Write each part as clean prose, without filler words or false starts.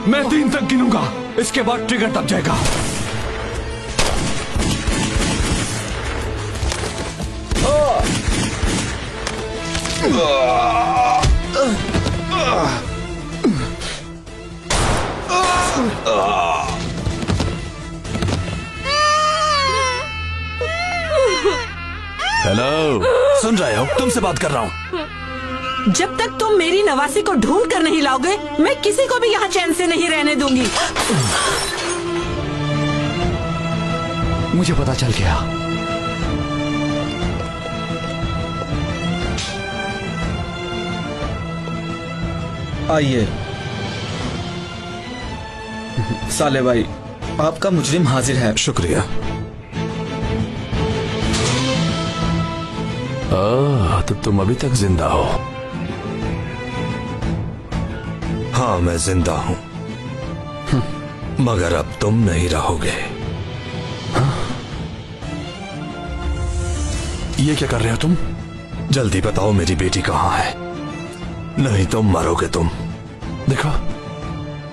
मैं 3 तक गिनूंगा, इसके बाद ट्रिगर दब जाएगा। हेलो, सुन रहे हो? तुमसे बात कर रहा हूँ। जब तक तुम मेरी नवासी को ढूंढ कर नहीं लाओगे, मैं किसी को भी यहाँ चैन से नहीं रहने दूंगी। मुझे पता चल गया। आइए साले भाई, आपका मुजरिम हाजिर है। शुक्रिया। तो तुम अभी तक जिंदा हो? हाँ, मैं जिंदा हूं, मगर अब तुम नहीं रहोगे। ये क्या कर रहे हो तुम? जल्दी बताओ मेरी बेटी कहाँ है, नहीं तो मरोगे तुम। देखो,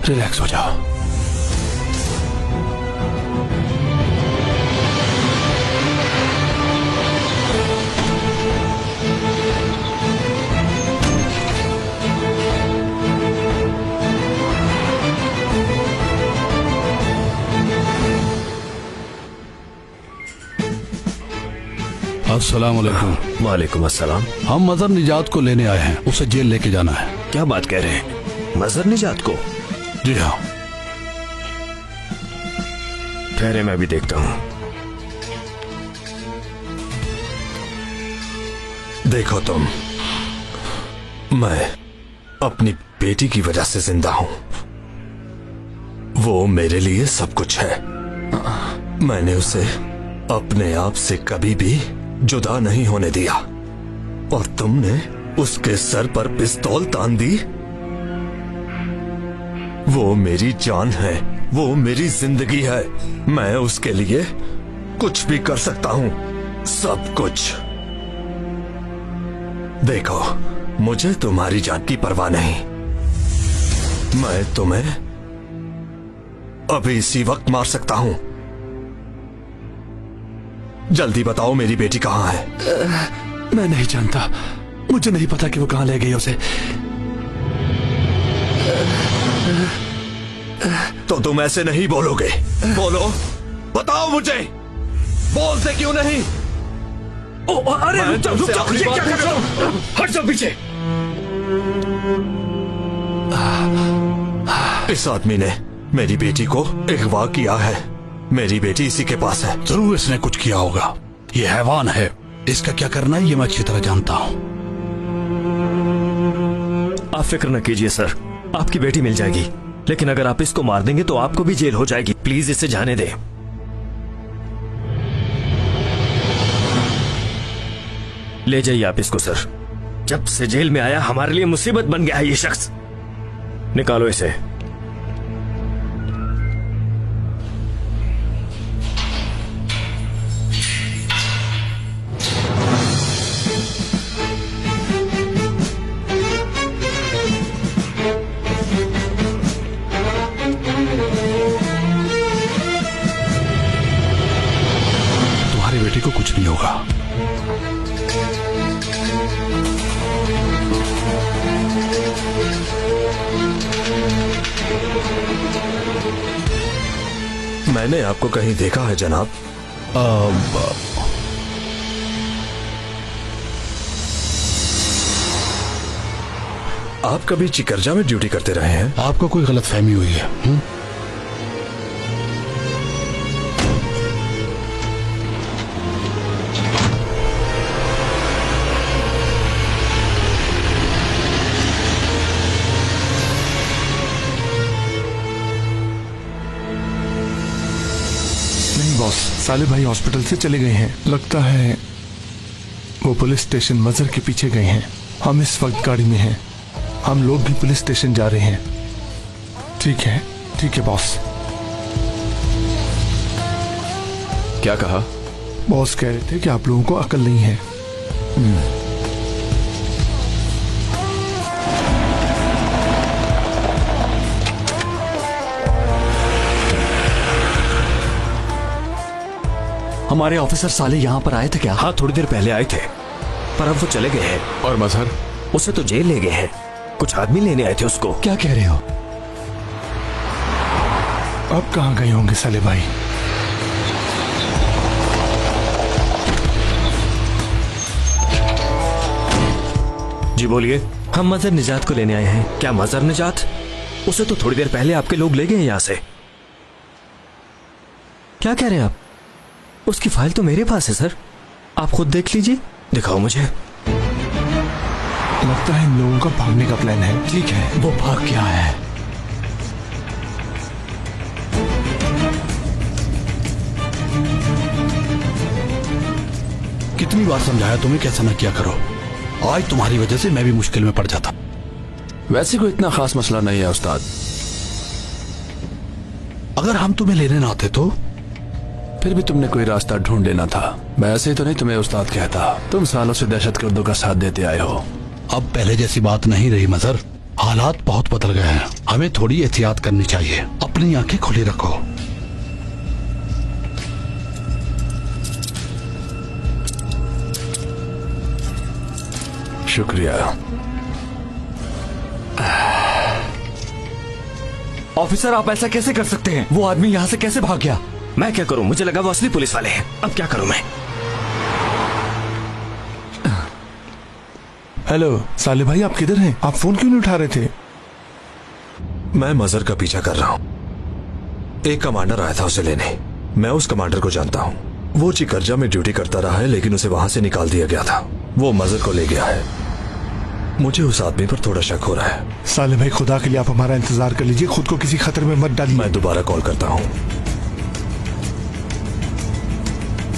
रिलैक्स हो जाओ। अस्सलाम वालेकुम। वालेकुम अस्सलाम। हम मजहर निजात को लेने आए हैं, उसे जेल लेके जाना है। क्या बात कह रहे हैं? मजहर निजात को? जी हाँ। ठहरे, मैं भी देखता हूँ। देखो तुम, मैं अपनी बेटी की वजह से जिंदा हूं। वो मेरे लिए सब कुछ है। मैंने उसे अपने आप से कभी भी जुदा नहीं होने दिया, और तुमने उसके सर पर पिस्तौल तान दी। वो मेरी जान है, वो मेरी जिंदगी है। मैं उसके लिए कुछ भी कर सकता हूं, सब कुछ। देखो, मुझे तुम्हारी जान की परवाह नहीं। मैं तुम्हें अभी इसी वक्त मार सकता हूं। जल्दी बताओ मेरी बेटी कहाँ है? मैं नहीं जानता, मुझे नहीं पता कि वो कहाँ ले गई उसे। तो तुम ऐसे नहीं बोलोगे। बोलो, बताओ मुझे, बोलते क्यों नहीं? अरे रुक जाओ, ये क्या कर रहे हो? हट जाओ पीछे। इस आदमी ने मेरी बेटी को अगवा किया है। मेरी बेटी इसी के पास है। जरूर इसने कुछ किया होगा। ये हैवान है, इसका क्या करना है ये मैं अच्छी तरह जानता हूँ। आप फिक्र न कीजिए सर, आपकी बेटी मिल जाएगी। लेकिन अगर आप इसको मार देंगे तो आपको भी जेल हो जाएगी। प्लीज इसे जाने दें। ले जाइए आप इसको सर। जब से जेल में आया हमारे लिए मुसीबत बन गया है ये शख्स। निकालो इसे। तुम्हारी बेटी को कुछ नहीं होगा। मैंने आपको कहीं देखा है जनाब? आप कभी चिकरजा में ड्यूटी करते रहे हैं? आपको कोई गलतफहमी हुई है। नहीं बॉस, साले भाई हॉस्पिटल से चले गए हैं। लगता है वो पुलिस स्टेशन मजहर के पीछे गए हैं। हम इस वक्त गाड़ी में हैं। हम लोग भी पुलिस स्टेशन जा रहे हैं। ठीक है बॉस। क्या कहा? बॉस कह रहे थे कि आप लोगों को अकल नहीं है। हमारे ऑफिसर साले यहाँ पर आए थे क्या? हाँ, थोड़ी देर पहले आए थे, पर अब वो चले गए हैं। और मजहर? उसे तो जेल ले गए हैं। कुछ आदमी लेने आए थे उसको। क्या कह रहे हो? अब कहाँ गए होंगे साले भाई? जी बोलिए। हम मजहर निजात को लेने आए हैं। क्या मजहर निजात? उसे तो थोड़ी देर पहले आपके लोग ले गए हैं यहाँ से। क्या कह रहे हैं आप? उसकी फाइल तो मेरे पास है सर, आप खुद देख लीजिए। दिखाओ मुझे। लगता है इन लोगों का भागने का प्लान है। ठीक है, वो भाग गया है। कितनी बार समझाया तुम्हें कैसा न किया करो। आज तुम्हारी वजह से मैं भी मुश्किल में पड़ जाता। वैसे कोई इतना खास मसला नहीं है उस्ताद। अगर हम तुम्हें लेने ना आते तो? फिर भी तुमने कोई रास्ता ढूंढ लेना था। मैं ऐसे ही तो नहीं तुम्हें उस्ताद कहता। तुम सालों से दहशतगर्दों का साथ देते आए हो। अब पहले जैसी बात नहीं रही मजहर। हालात बहुत बदल गए हैं। हमें थोड़ी एहतियात करनी चाहिए। अपनी आंखें खुली रखो। शुक्रिया। ऑफिसर, आप ऐसा कैसे कर सकते हैं? वो आदमी यहाँ से कैसे भाग गया? मैं क्या करूं? मुझे लगा वो असली पुलिस वाले हैं। अब क्या करूं मैं? हेलो साले भाई, आप किधर हैं? आप फोन क्यों नहीं उठा रहे थे? मैं मजहर का पीछा कर रहा हूँ। एक कमांडर आया था उसे लेने। मैं उस कमांडर को जानता हूँ। वो चिकरजा में ड्यूटी करता रहा है, लेकिन उसे वहां से निकाल दिया गया था। वो मजहर को ले गया है। मुझे उस आदमी पर थोड़ा शक हो रहा है। साले भाई, खुदा के लिए आप हमारा इंतजार कर लीजिए। खुद को किसी खतरे में मत डालिए। मैं दोबारा कॉल करता हूँ।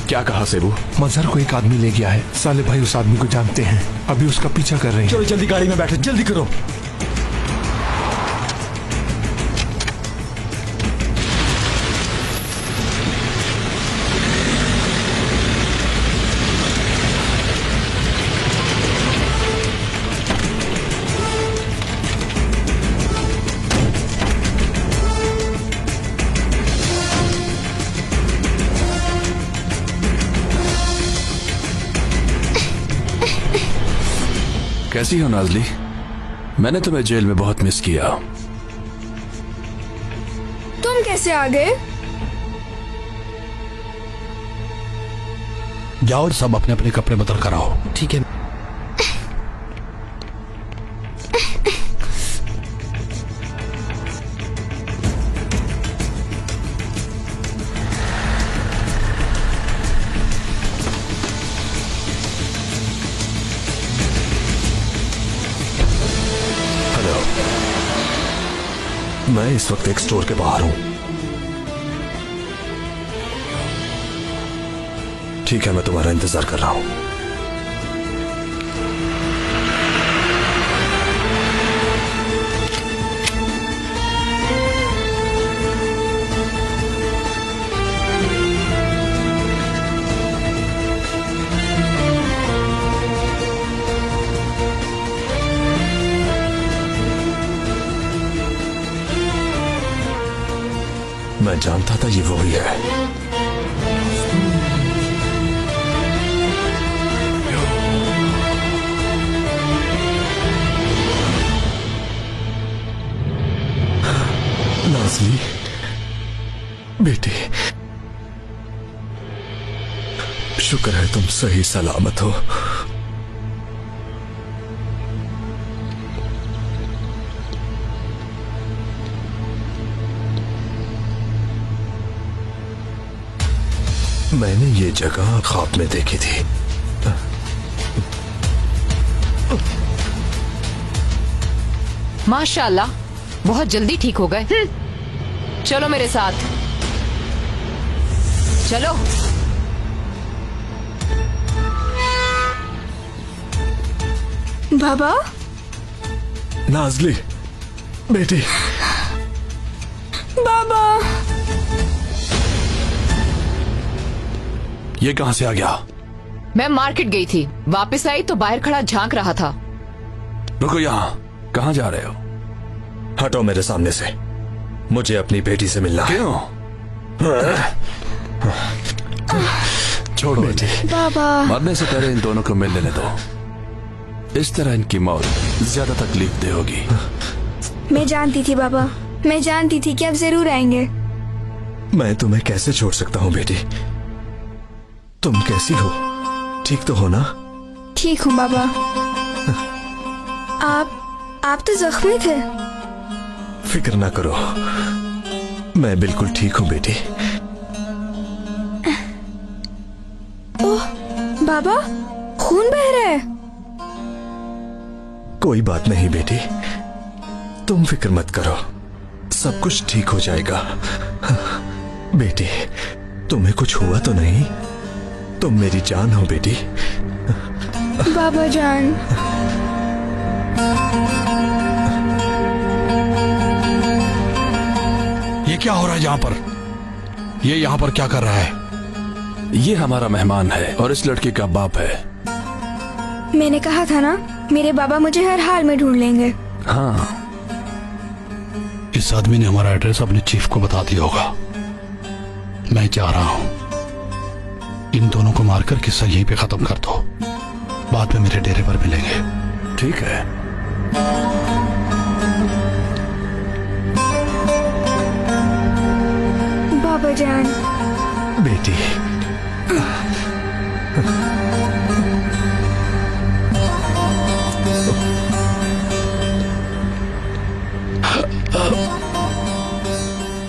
क्या कहा सेबू? मजहर को एक आदमी ले गया है। साले भाई उस आदमी को जानते हैं, अभी उसका पीछा कर रहे हैं। चलो जल्दी गाड़ी में बैठे, जल्दी करो। कैसी हो नाजली? मैंने तुम्हें जेल में बहुत मिस किया। तुम कैसे आ गए? जाओ, सब अपने अपने कपड़े बदल कर आओ। ठीक है। मैं इस वक्त एक स्टोर के बाहर हूं। ठीक है, मैं तुम्हारा इंतजार कर रहा हूं। मैं जानता था ये वही है। नाज़ली बेटी, शुक्र है तुम सही सलामत हो। मैंने ये जगह ख्वाब में देखी थी। माशाल्लाह, बहुत जल्दी ठीक हो गए। चलो मेरे साथ, चलो। बाबा, नाज़ली बेटी। बाबा, ये कहां से आ गया? मैं मार्केट गई थी, वापस आई तो बाहर खड़ा झांक रहा था। रुको, यहाँ कहाँ जा रहे हो? हटो मेरे सामने से, मुझे अपनी बेटी से मिलना है। क्यों? छोड़ो बेटी। बाबा मरने से पहले इन दोनों को मिल लेने दो। इस तरह इनकी मौत ज्यादा तकलीफ दे होगी। मैं जानती थी बाबा, मैं जानती थी कि आप जरूर आएंगे। मैं तुम्हें कैसे छोड़ सकता हूँ बेटी? तुम कैसी हो? ठीक तो हो ना? ठीक हूँ बाबा। आप तो जख्मी थे। फिक्र ना करो, मैं बिल्कुल ठीक हूँ बेटी। ओह बाबा, खून बह रहा है। कोई बात नहीं बेटी, तुम फिक्र मत करो, सब कुछ ठीक हो जाएगा। बेटी, तुम्हें कुछ हुआ तो नहीं? तुम मेरी जान हो बेटी। बाबा जान। ये क्या हो रहा है यहाँ पर? ये यहाँ पर क्या कर रहा है? ये हमारा मेहमान है और इस लड़की का बाप है। मैंने कहा था ना, मेरे बाबा मुझे हर हाल में ढूंढ लेंगे। हाँ, इस आदमी ने हमारा एड्रेस अपने चीफ को बता दिया होगा। मैं जा रहा हूँ, इन दोनों को मारकर किस्सा यहीं पे खत्म कर दो, बाद में मेरे डेरे पर मिलेंगे। ठीक है। बाबा जान। बेटी,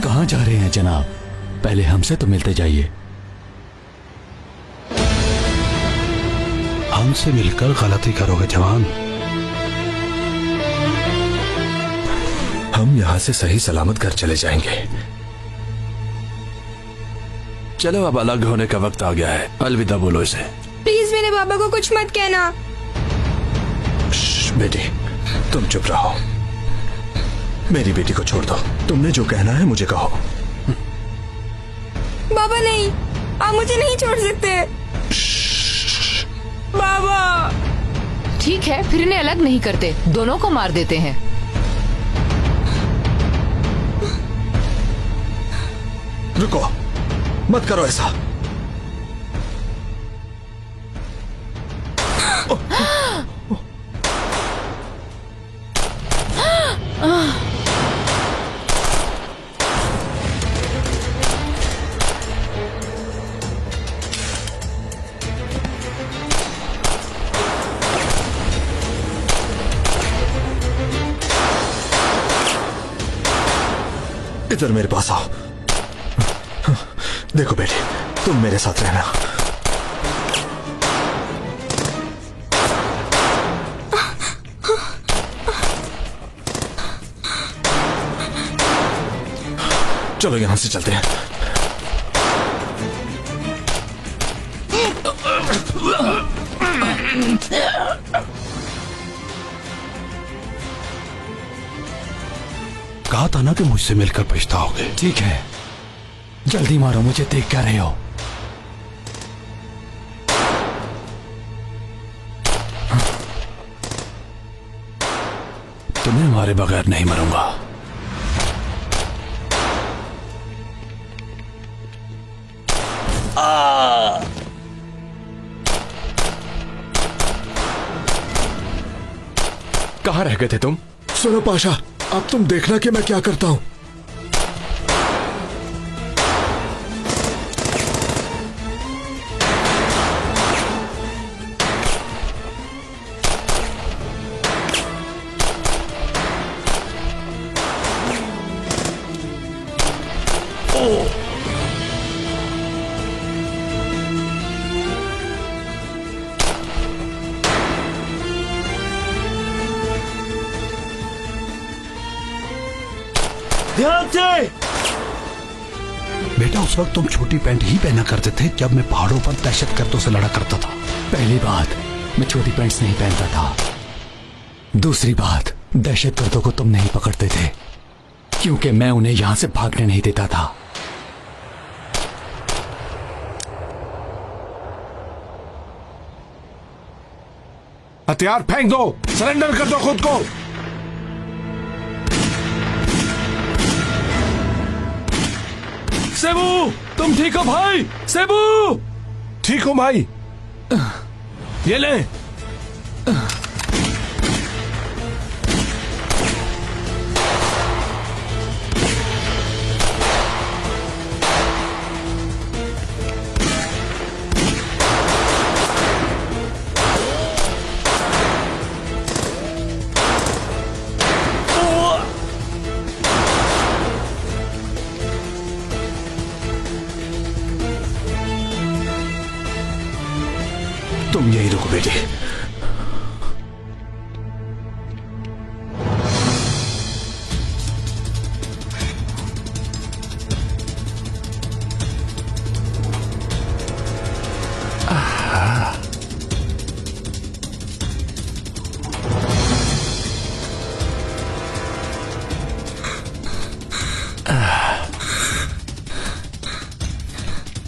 कहाँ जा रहे हैं जनाब? पहले हमसे तो मिलते जाइए। हमसे मिलकर गलती करोगे जवान। हम यहाँ से सही सलामत घर चले जाएंगे। चलो अब अलग होने का वक्त आ गया है, अलविदा बोलो इसे। प्लीज मेरे बाबा को कुछ मत कहना। बेटी, तुम चुप रहो, मेरी बेटी को छोड़ दो। तुमने जो कहना है मुझे कहो। बाबा नहीं, आप मुझे नहीं छोड़ सकते। बाबा। ठीक है, फिर इन्हें अलग नहीं करते, दोनों को मार देते हैं। रुको, मत करो ऐसा। इधर मेरे पास आओ। देखो बेटी, तुम मेरे साथ रहना। चलो यहां से चलते हैं। कहा था ना कि मुझसे मिलकर पछताओगे। ठीक है, जल्दी मारो, मुझे देख क्या रहे हो? तुम्हें मारे बगैर नहीं मरूंगा। कहाँ रह गए थे तुम? सुनो पाशा, अब तुम देखना कि मैं क्या करता हूं। ध्यान से। बेटा, उस वक्त तुम छोटी पैंट ही पहना करते थे जब मैं पहाड़ों पर दहशतगर्दों से लड़ा करता था। पहली बात, मैं छोटी पैंट्स नहीं पहनता था। दूसरी बात, दहशतगर्दों को तुम नहीं पकड़ते थे क्योंकि मैं उन्हें यहां से भागने नहीं देता था। हथियार फेंक दो, सरेंडर कर दो खुद को। सेबू, तुम ठीक हो भाई? सेबू, ठीक हूं भाई। ये ले। तुम यही रुको बेटी।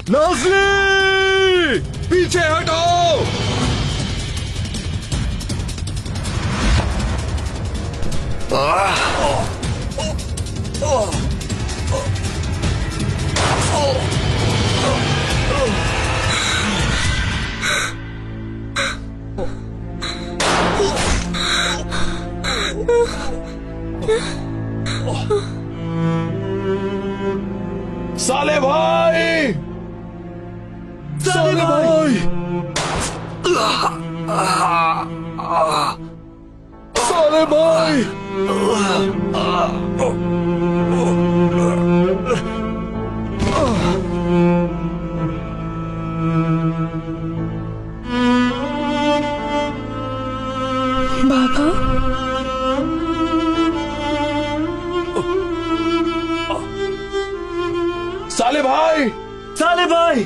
नाज़ली, पीछे हटो। साले भाई, साले भाई, साले भाई। बाबा, साले भाई, साले भाई,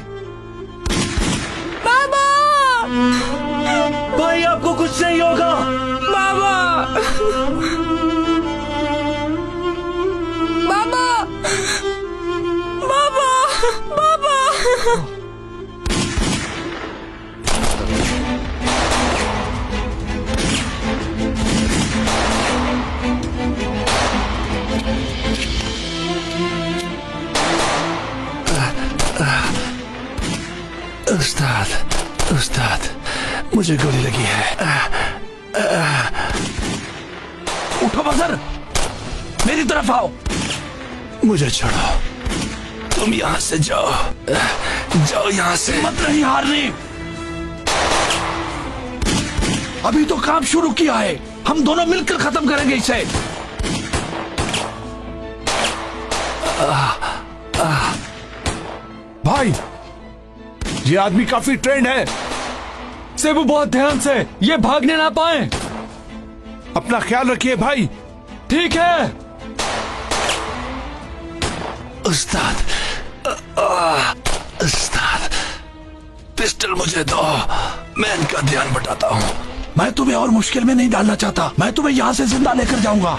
बाबा, भाई आपको कुछ नहीं होगा। बाबा, बाबा, बाबा, बाबा। उस्ताद, उस्ताद, मुझे गोली लगी है। उठो मजहर, मेरी तरफ आओ। मुझे छोड़ो, तुम यहां से जाओ, जाओ यहां से। मत नहीं हारनी। अभी तो काम शुरू किया है, हम दोनों मिलकर खत्म करेंगे इसे। भाई, ये आदमी काफी ट्रेंड है। से वो बहुत ध्यान से, ये भागने ना पाए। अपना ख्याल रखिए भाई। ठीक है उस्ताद, उस्ताद, पिस्टल मुझे दो, मैं इनका ध्यान बटाता हूँ। मैं तुम्हें और मुश्किल में नहीं डालना चाहता, मैं तुम्हें यहां से जिंदा लेकर जाऊंगा।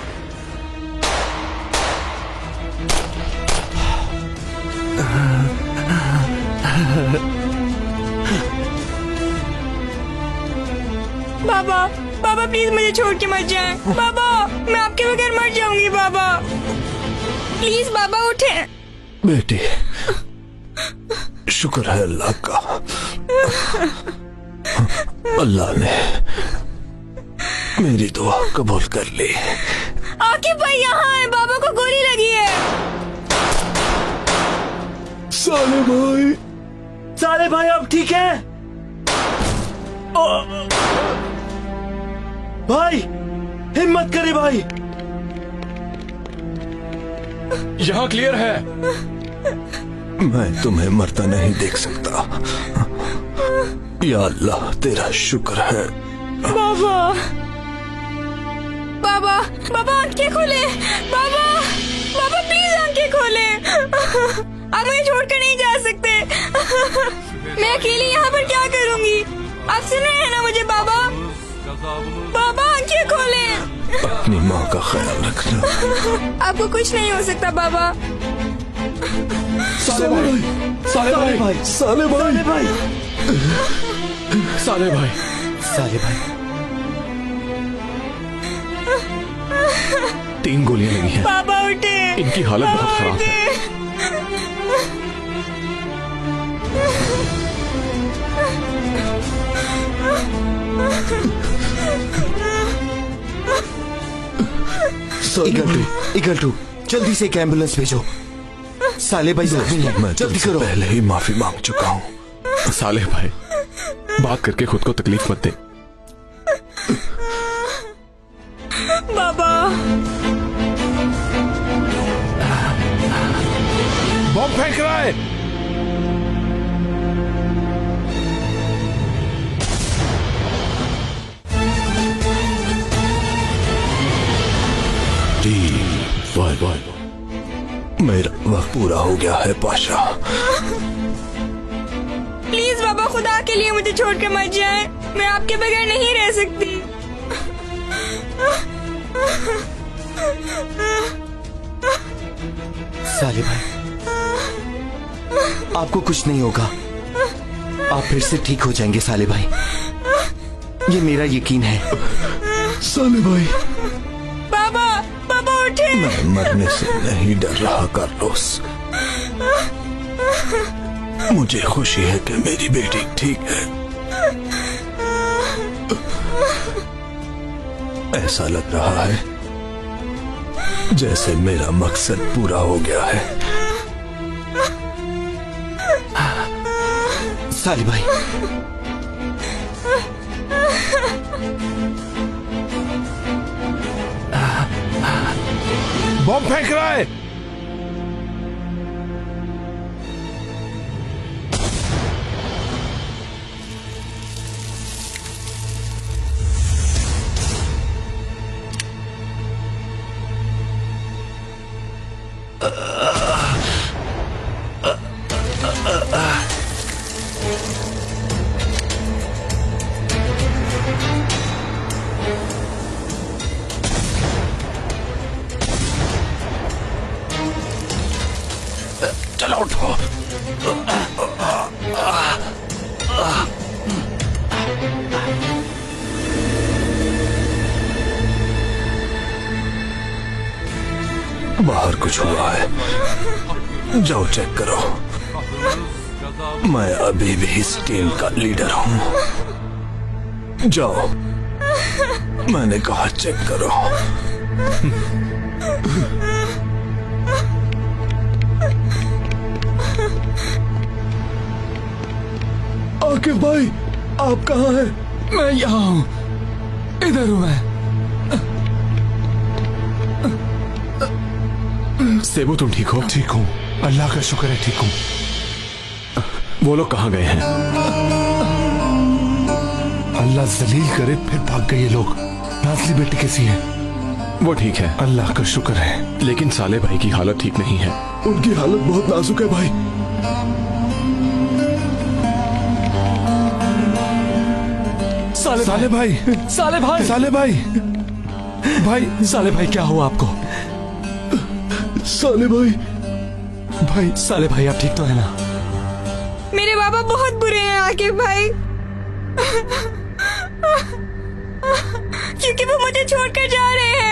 बाबा, बाबा प्लीज मुझे छोड़ के मत जाएं। बाबा, मैं आपके बगैर मर जाऊंगी। बाबा प्लीज, बाबा उठे। बेटी, शुक्र है अल्लाह का, अल्लाह ने मेरी दुआ कबूल कर ली। आकिब भाई यहाँ है, बाबा को गोली लगी है। साले भाई, साले भाई आप ठीक हैं? भाई हिम्मत करे भाई। यहाँ क्लियर है। मैं तुम्हें मरता नहीं देख सकता। या अल्लाह तेरा शुक्र है। बाबा, बाबा, बाबा आंखें खोले। बाबा, बाबा प्लीज आंखें खोले। आप मुझे छोड़कर नहीं जा सकते। मैं अकेली यहाँ पर क्या करूँगी? आप सुन रहे हैं ना मुझे? बाबा, बाबा आंखें खोले। अपनी माँ का ख्याल रखना। आपको कुछ नहीं हो सकता बाबा। साले भाई, साले भाई, साले भाई, साले भाई, साले भाई, 3 गोलियां लगी हैं। बाबा उठे। इनकी हालत बहुत खराब है। ईगल टू जल्दी से एक एम्बुलेंस भेजो। साले भाई जख्मी है, मैं जल्दी तुमसे करो। पहले ही माफी मांग चुका हूँ। सालेह भाई, बात करके खुद को तकलीफ मत दे। बाबा बम फेंक रहा है। मेरा वक्त पूरा हो गया है पाशा। प्लीज बाबा, खुदा के लिए मुझे छोड़कर मत जाएं। मैं आपके बगैर नहीं रह सकती। साले भाई, आपको कुछ नहीं होगा। आप फिर से ठीक हो जाएंगे साले भाई, ये मेरा यकीन है। साले भाई, बाबा बाबा उठे। मैं मरने से नहीं डर रहा कार्लोस। मुझे खुशी है कि मेरी बेटी ठीक है। ऐसा लग रहा है जैसे मेरा मकसद पूरा हो गया है। साले भाई, बम फेंक रहा है। चलो उठो। बाहर कुछ हुआ है, जाओ चेक करो। मैं अभी भी इस टीम का लीडर हूँ। जाओ, मैंने कहा चेक करो। आकिब भाई, आप कहाँ हैं? मैं यहाँ हूँ, इधर हूँ मैं। सेबू, तुम ठीक हो? ठीक हूँ, अल्लाह का शुक्र है, ठीक हूँ। वो लोग कहाँ गए हैं? अल्लाह जलील करे फिर भाग गए ये लोग। नाजली बेटी कैसी है? वो ठीक है, अल्लाह का शुक्र है। लेकिन साले भाई की हालत ठीक नहीं है। उनकी हालत बहुत नाजुक है भाई। साले भाई, साले भाई, साले भाई, भाई, साले भाई, क्या हुआ आपको? साले भाई, भाई, साले भाई, आप ठीक तो है ना? मेरे बाबा बहुत बुरे हैं आकिब भाई। क्योंकि वो मुझे छोड़कर जा रहे हैं।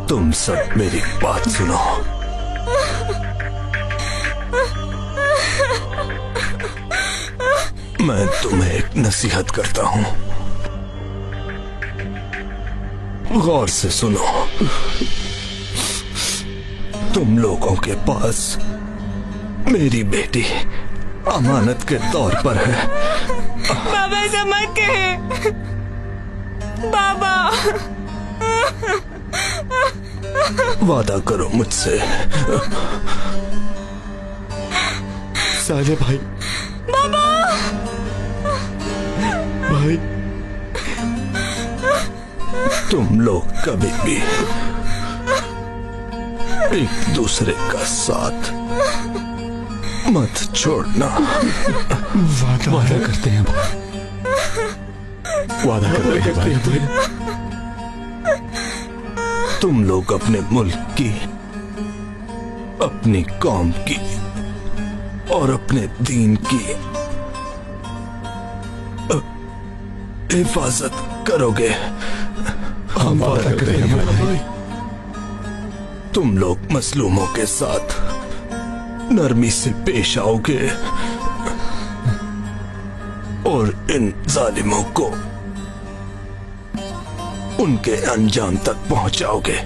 तुम सब मेरी बात सुनो। मैं तुम्हें एक नसीहत करता हूं, गौर से सुनो। तुम लोगों के पास मेरी बेटी अमानत के तौर पर है। बाबा ऐसा मत कहे। बाबा वादा करो मुझसे। साले भाई, बाबा भाई, तुम लोग कभी भी एक दूसरे का साथ मत छोड़ना। वादा करते हैं भाई, वादा करते हैं भाई। तुम लोग अपने मुल्क की, अपनी कौम की और अपने दीन की हिफाजत करोगे। हम वादा करते हैं बड़े भाई। तुम लोग मसलूमों के साथ नरमी से पेश आओगे और इन जालिमों को उनके अंजाम तक पहुंचाओगे।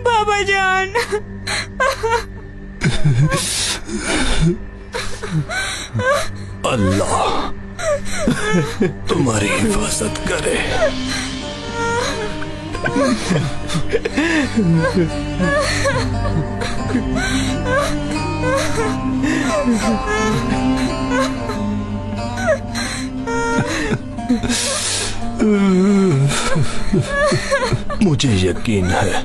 बाबा जान। अल्लाह तुम्हारी हिफाजत करे। मुझे यकीन है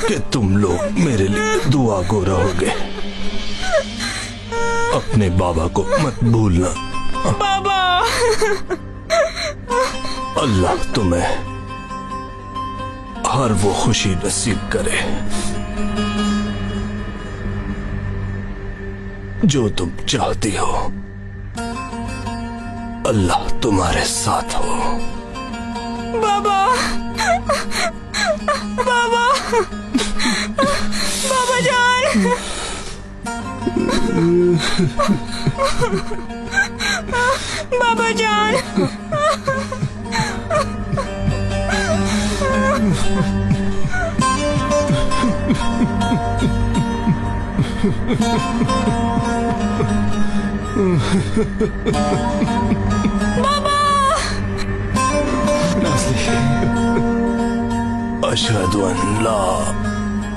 कि तुम लोग मेरे लिए दुआ गो रहोगे। अपने बाबा को मत भूलना। बाबा। अल्लाह तुम्हें हर वो खुशी नसीब करे जो तुम चाहती हो। अल्लाह तुम्हारे साथ हो। बाबा। बाबा। बाबा जान। बाबा जान। बाबा। अशहदु अन ला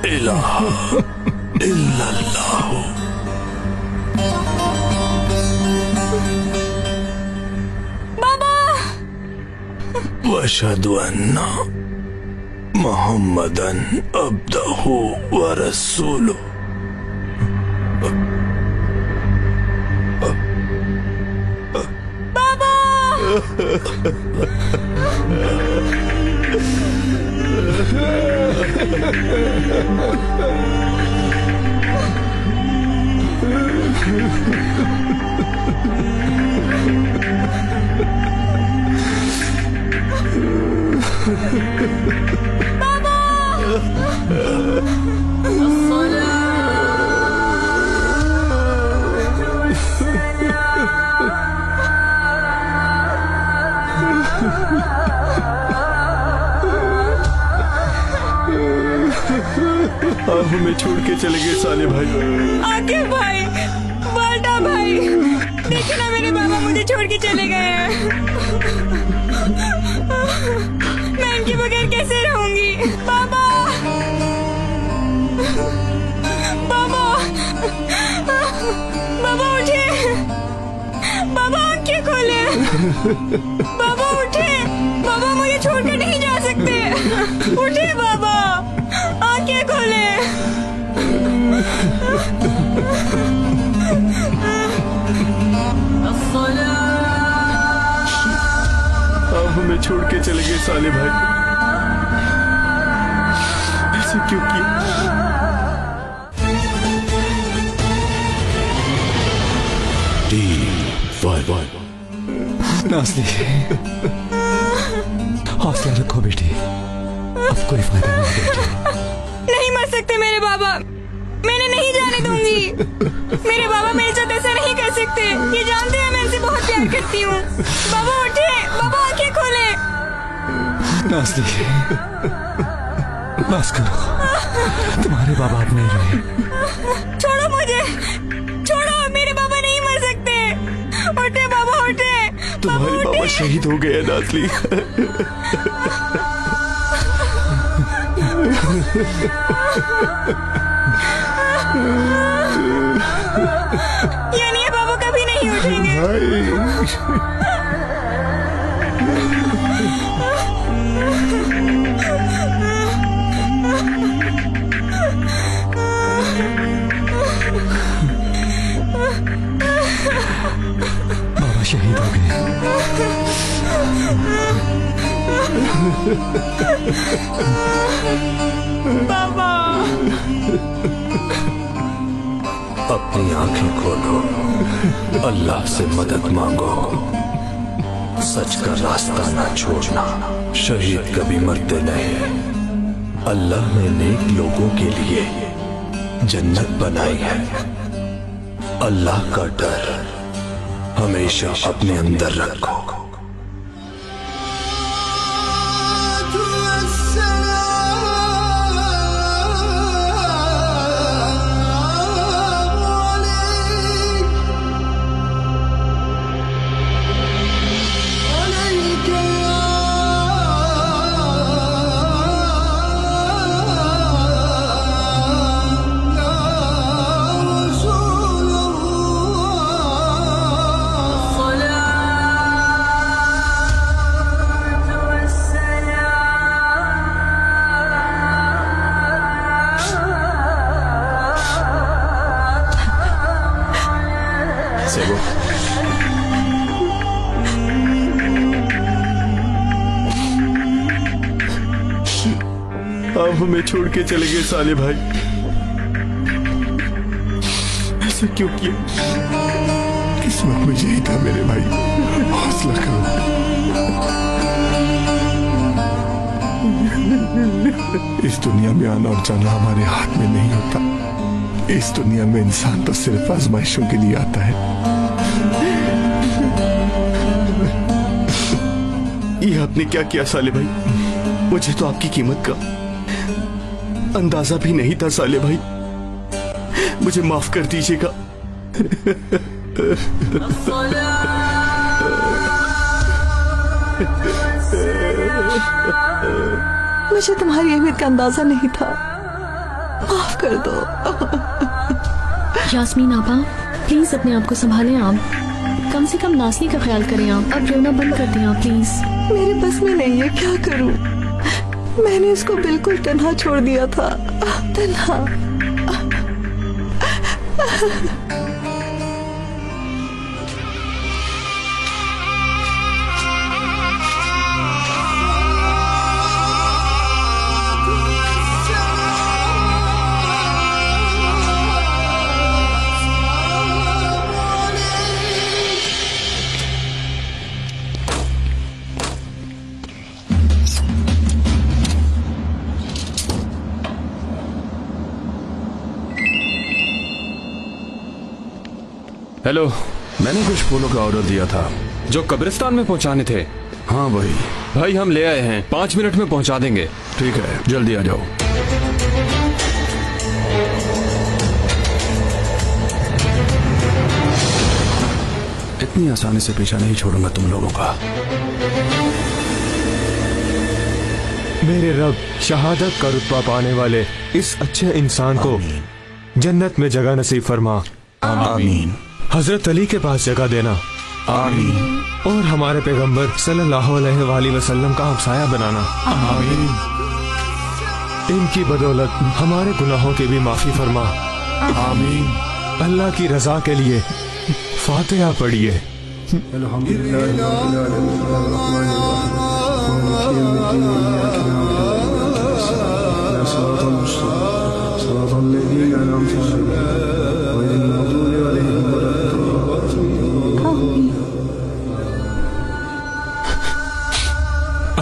इलाहा इल्लल्लाह बाबा। वअशहदु अन्ना मुहम्मदन अब्दुहु व रसूलुहु। बाबा। आप हमें छोड़ के चले गए साले भाई। आकिब भाई, बाल्टा भाई, देखिए ना मेरे बाबा मुझे छोड़ के चले गए हैं। मैं इनके बगैर कैसे रहूंगी? बाबा। बाबा। बाबा उठे। बाबा आंखें खोले। बाबा उठे। बाबा मुझे छोड़कर नहीं जा सकते। उठे बाबा, आंखें खोले। आप हमें छोड़ के चले गए साले भाई। ऐसे क्यों किया? नाज़ली, हौसला रखो बेटी, अब कोई फायदा नहीं बेटी। नहीं मर सकते मेरे बाबा, मैंने नहीं जाने दूंगी। मेरे बाबा मेरे साथ ऐसा नहीं कर सकते, ये जानते हैं मैं इनसे बहुत प्यार करती हूँ। बाबा उठे, बाबा आंखें खोले। नाज़ली, बस करो, तुम्हारे बाबा अब नहीं रहे। छोड़ो मुझे, छोड़ो, मेरे बाबा नहीं मर सकते। उठे बाबा, उठे। तुम्हारे बाबा शहीद हो गए नाज़ली। यानी ये बाबा कभी नहीं उठेंगे। बाबा शहीद हो गए। बाबा। अपनी आंखें खोलो, अल्लाह से मदद मांगो, सच का रास्ता ना छोड़ना। शहीद कभी मरते नहीं, अल्लाह ने नेक लोगों के लिए जन्नत बनाई है। अल्लाह का डर हमेशा अपने अंदर रखो। आप हमें छोड़ के चले गए साले भाई, ऐसा क्यों किया? किस्मत में यही था मेरे भाई, हौसला करो। इस दुनिया में आना और जाना हमारे हाथ में नहीं होता। इस दुनिया में इंसान तो सिर्फ आजमाइशों के लिए आता है। ये आपने क्या किया साले भाई? मुझे तो आपकी कीमत का अंदाजा भी नहीं था साले भाई, मुझे माफ कर दीजिएगा। मुझे तुम्हारी अहमियत का अंदाजा नहीं था, माफ कर दो। यास्मीन आपा, प्लीज अपने आप को संभालें। आप कम से कम नासनी का ख्याल करें। आप अब रोना बंद कर दें आप प्लीज। मेरे बस में नहीं है, क्या करूं? मैंने उसको बिल्कुल तन्हा छोड़ दिया था, तन्हा। हेलो, मैंने कुछ फूलों का ऑर्डर दिया था जो कब्रिस्तान में पहुंचाने थे। हाँ वही भाई, हम ले आए हैं, 5 मिनट में पहुंचा देंगे। ठीक है, जल्दी आ जाओ। इतनी आसानी से पीछा नहीं छोड़ूंगा तुम लोगों का। मेरे रब, शहादत का रुतबा पाने वाले इस अच्छे इंसान को जन्नत में जगह नसीब फरमा। आमीन। हजरत अली के पास जगह देना। आमीन। और हमारे पैगंबर सल्लल्लाहु अलैहि वसल्लम का हमसाया बनाना। आमीन। इनकी बदौलत हमारे गुनाहों की भी माफी फरमा। आमीन। अल्लाह की रजा के लिए फातिहा पढ़िए।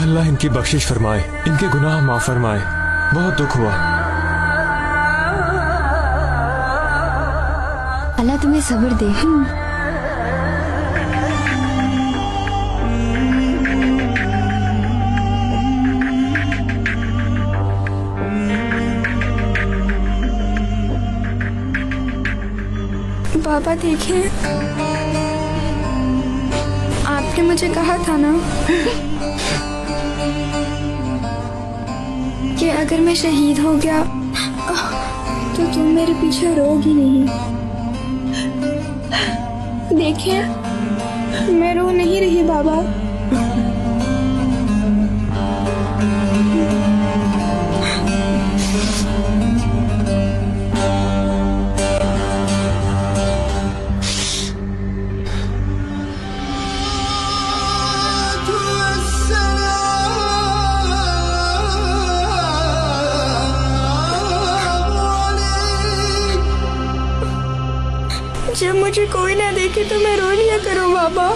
अल्लाह इनकी बख्शिश फरमाए, इनके गुनाह माफ फरमाए। बहुत दुख हुआ। अल्लाह तुम्हें सब्र दे। पापा देखें, आपने मुझे कहा था ना कि अगर मैं शहीद हो गया तो तुम मेरे पीछे रोगी नहीं। देखें, मैं रो नहीं रही बाबा। मुझे कोई ना देखे तो मैं रो लिया करूं बाबा।